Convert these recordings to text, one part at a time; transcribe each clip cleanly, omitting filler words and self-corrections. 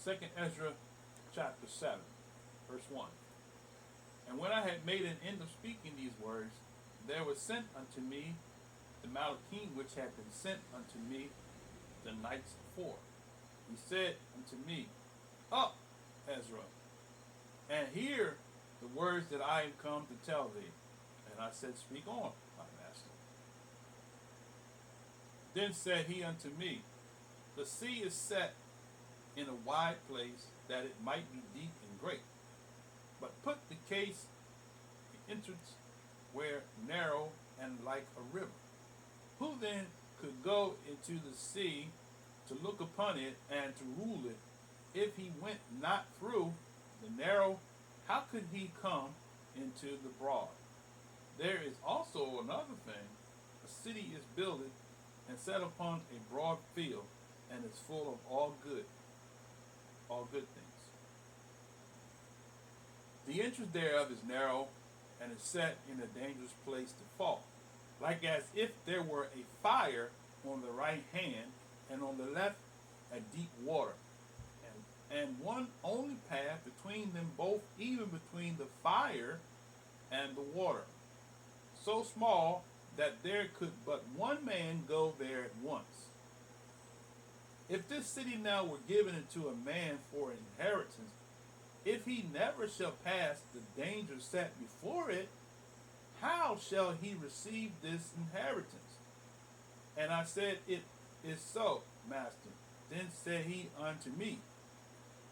2 Ezra chapter 7, verse 1. And when I had made an end of speaking these words, there was sent unto me the Malachim which had been sent unto me the nights before. He said unto me, Up, Ezra, and hear the words that I am come to tell thee. And I said, Speak on, my master. Then said he unto me, The sea is set in a wide place, that it might be deep and great. But put the case, the entrance, where narrow and like a river. Who then could go into the sea to look upon it and to rule it? If he went not through the narrow, how could he come into the broad? There is also another thing. A city is builded and set upon a broad field, and is full of all good things. The entrance thereof is narrow, and is set in a dangerous place to fall, like as if there were a fire on the right hand, and on the left a deep water, and one only path between them both, even between the fire and the water, so small that there could but one man go there at once. If this city now were given unto a man for an inheritance, if he never shall pass the danger set before it, how shall he receive this inheritance? And I said, It is so, master. Then said he unto me,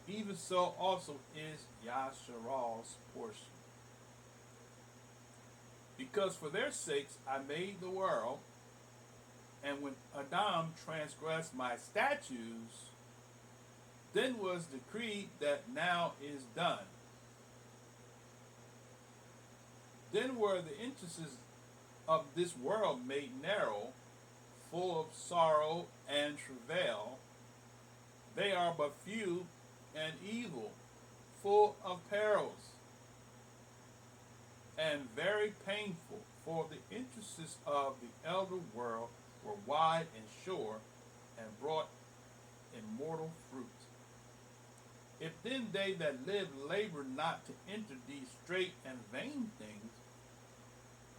Even so also is Yasharal's portion. Because for their sakes I made the world, and when Adam transgressed my statutes, then was decreed that now is done. Then were the entrances of this world made narrow, full of sorrow and travail. They are but few and evil, full of perils, and very painful, for the entrances of the elder world were wide and sure, and brought immortal fruit. If then they that live labor not to enter these straight and vain things,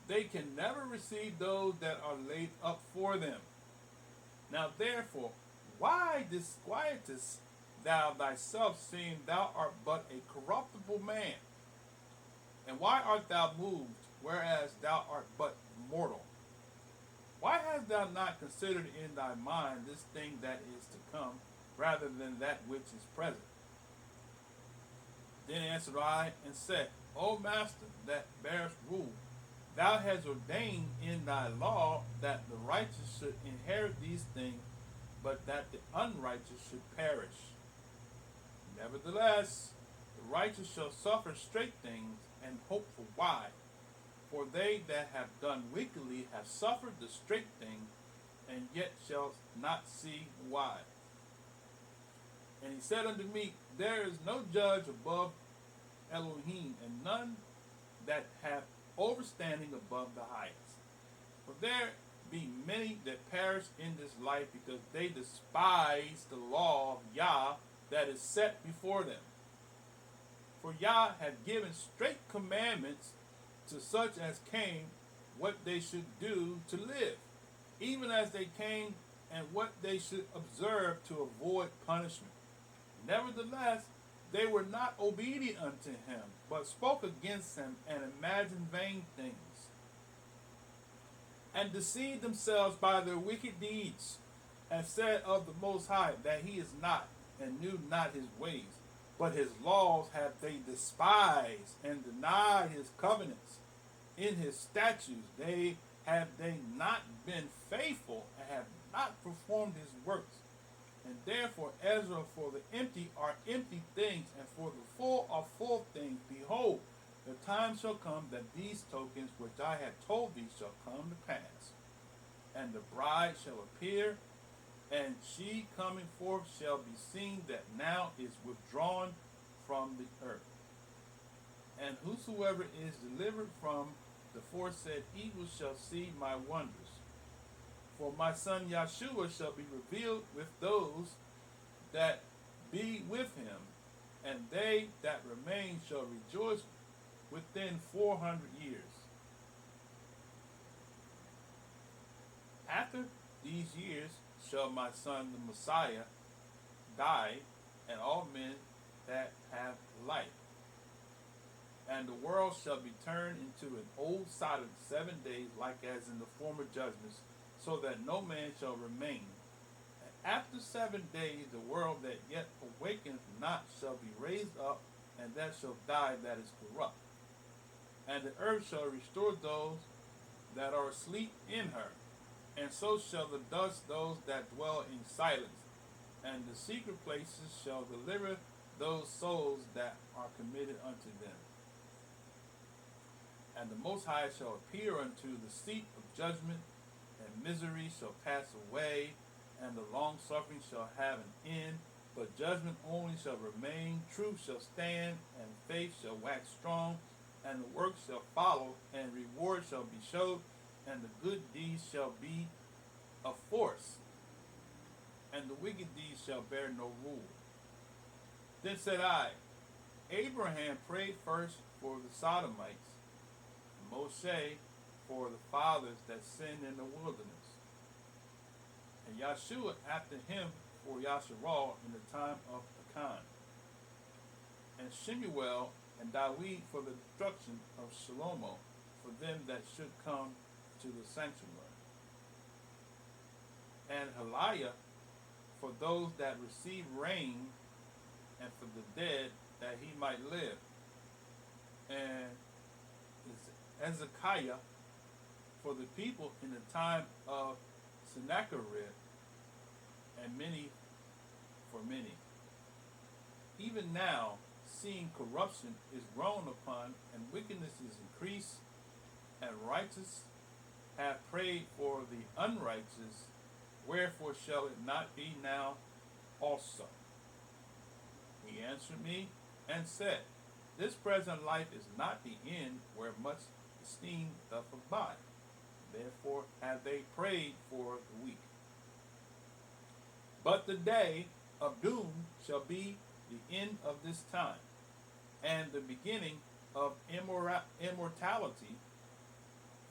they can never receive those that are laid up for them. Now therefore, why disquietest thou thyself, seeing thou art but a corruptible man? And why art thou moved, whereas thou art but mortal? Why hast thou not considered in thy mind this thing that is to come, rather than that which is present? Then answered I and said, O master, that bearest rule, thou hast ordained in thy law that the righteous should inherit these things, but that the unrighteous should perish. Nevertheless, the righteous shall suffer straight things, and hope for wide. For they that have done wickedly have suffered the straight thing, and yet shall not see why. And he said unto me, There is no judge above Elohim, and none that have overstanding above the highest. For there be many that perish in this life, because they despise the law of Yah that is set before them. For Yah hath given straight commandments to such as came, what they should do to live, even as they came, and what they should observe to avoid punishment. Nevertheless, they were not obedient unto him, but spoke against him, and imagined vain things, and deceived themselves by their wicked deeds, and said of the Most High that he is not, and knew not his ways. But his laws have they despised, and denied his covenants. In his statutes have they not been faithful, and have not performed his works. And therefore, Ezra, for the empty are empty things, and for the full are full things. Behold, the time shall come that these tokens which I have told thee shall come to pass. And the bride shall appear, and she coming forth shall be seen that now is withdrawn from the earth. And whosoever is delivered from the foresaid evil shall see my wonders. For my son Yahshua shall be revealed with those that be with him, and they that remain shall rejoice within 400 years. After these years shall my son the Messiah die, and all men that have life. And the world shall be turned into an old Sodom 7 days, like as in the former judgments, so that no man shall remain. And after 7 days the world that yet awakeneth not shall be raised up, and that shall die that is corrupt. And the earth shall restore those that are asleep in her, and so shall the dust those that dwell in silence, and the secret places shall deliver those souls that are committed unto them. And the Most High shall appear unto the seat of judgment, and misery shall pass away, and the long suffering shall have an end, but judgment only shall remain, truth shall stand, and faith shall wax strong, and the work shall follow, and reward shall be showed, and the good deeds shall be of force, and the wicked deeds shall bear no rule. Then said I, Abraham prayed first for the Sodomites, and Moshe for the fathers that sinned in the wilderness, and Yahshua after him for Yasharal in the time of Achan, and Shemuel and Dawid for the destruction of Shalomo, for them that should come to the sanctuary, and Haliah for those that receive rain, and for the dead that he might live, and Ezekiah for the people in the time of Sennacherib, and many for many. Even now, seeing corruption is grown upon, and wickedness is increased, and righteous have prayed for the unrighteous, wherefore shall it not be now also? He answered me and said, This present life is not the end, where much esteem doth abide. Therefore have they prayed for the weak. But the day of doom shall be the end of this time, and the beginning of immortality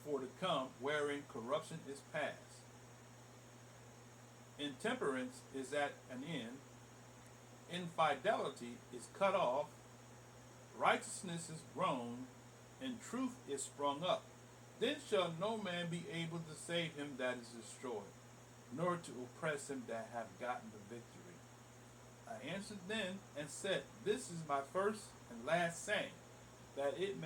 for to come, wherein corruption is past. Intemperance is at an end, infidelity is cut off, righteousness is grown, and truth is sprung up. Then shall no man be able to save him that is destroyed, nor to oppress him that hath gotten the victory. I answered then and said, This is my first and last saying, that it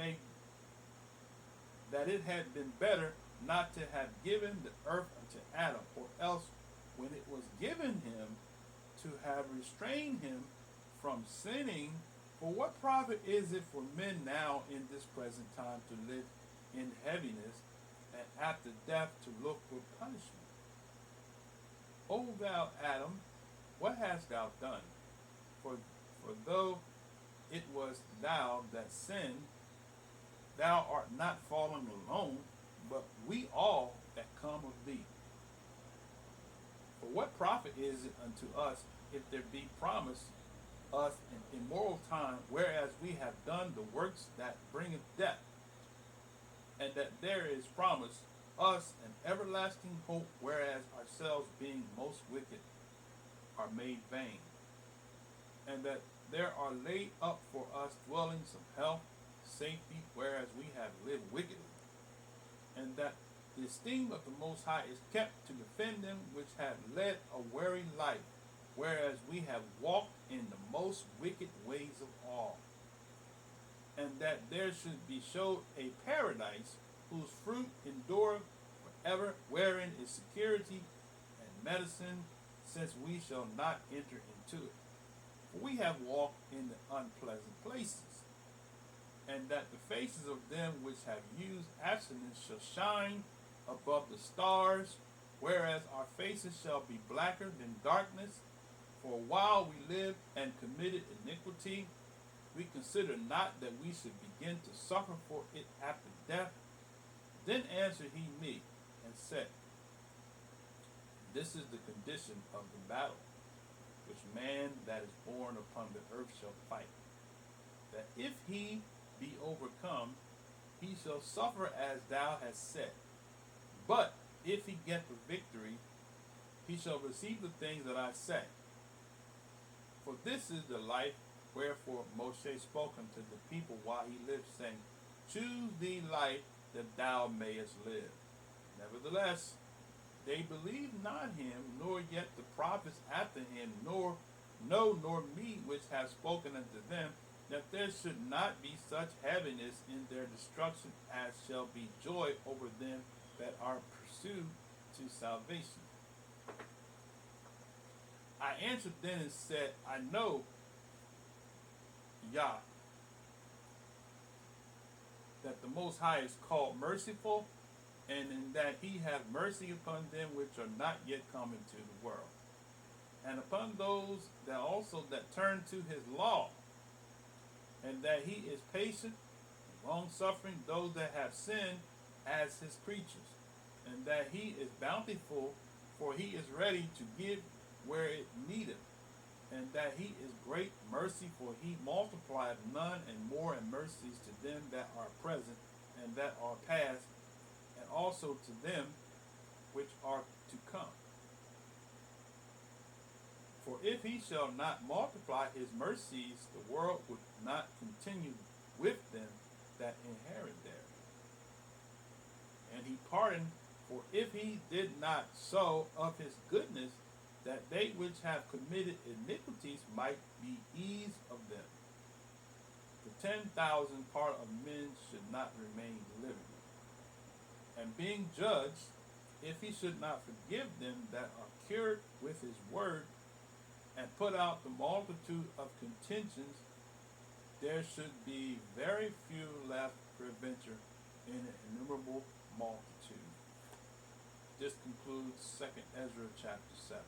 had been better not to have given the earth unto Adam, or else when it was given him, to have restrained him from sinning. For what profit is it for men now in this present time to live in heaviness, and after death to look for punishment? O thou Adam, what hast thou done? For though it was thou that sinned, thou art not fallen alone, but we all that come of thee. For what profit is it unto us if there be promised us an immoral time, whereas we have done the works that bringeth death, and that there is promised us an everlasting hope, whereas ourselves being most wicked are made vain, and that there are laid up for us dwellings of health, safety, whereas we have lived wickedly, and that the esteem of the Most High is kept to defend them which have led a weary life, whereas we have walked in the most wicked ways of all, and that there should be showed a paradise whose fruit endureth forever, wherein is security and medicine, since we shall not enter into it. For we have walked in the unpleasant places, and that the faces of them which have used abstinence shall shine above the stars, whereas our faces shall be blacker than darkness. For while we lived and committed iniquity, we consider not that we should begin to suffer for it after death. Then answered he me and said, This is the condition of the battle. which man that is born upon the earth shall fight. That if he be overcome, he shall suffer as thou hast said. But if he get the victory, he shall receive the things that I say. For this is the life wherefore Moshe spoke unto the people while he lived, saying, Choose thee life that thou mayest live. Nevertheless, they believed not him, nor yet the prophets after him, nor me which have spoken unto them, that there should not be such heaviness in their destruction as shall be joy over them that are pursued to salvation. I answered then and said, I know, Yah, that the Most High is called merciful, and in that he hath mercy upon them which are not yet come into the world, and upon those that also that turn to his law, and that he is patient, long-suffering, those that have sinned as his creatures, and that he is bountiful, for he is ready to give where it needeth, and that he is great mercy, for he multiplieth none and more in mercies to them that are present and that are past, and also to them which are to come. For if he shall not multiply his mercies, the world would not continue with them that inherit there. And he pardoned, for if he did not so of his goodness, that they which have committed iniquities might be eased of them. The 10,000 part of men should not remain living. And being judged, if he should not forgive them that are cured with his word, and put out the multitude of contentions, there should be very few left peradventure in an innumerable multitude. This concludes 2 Ezra chapter 7.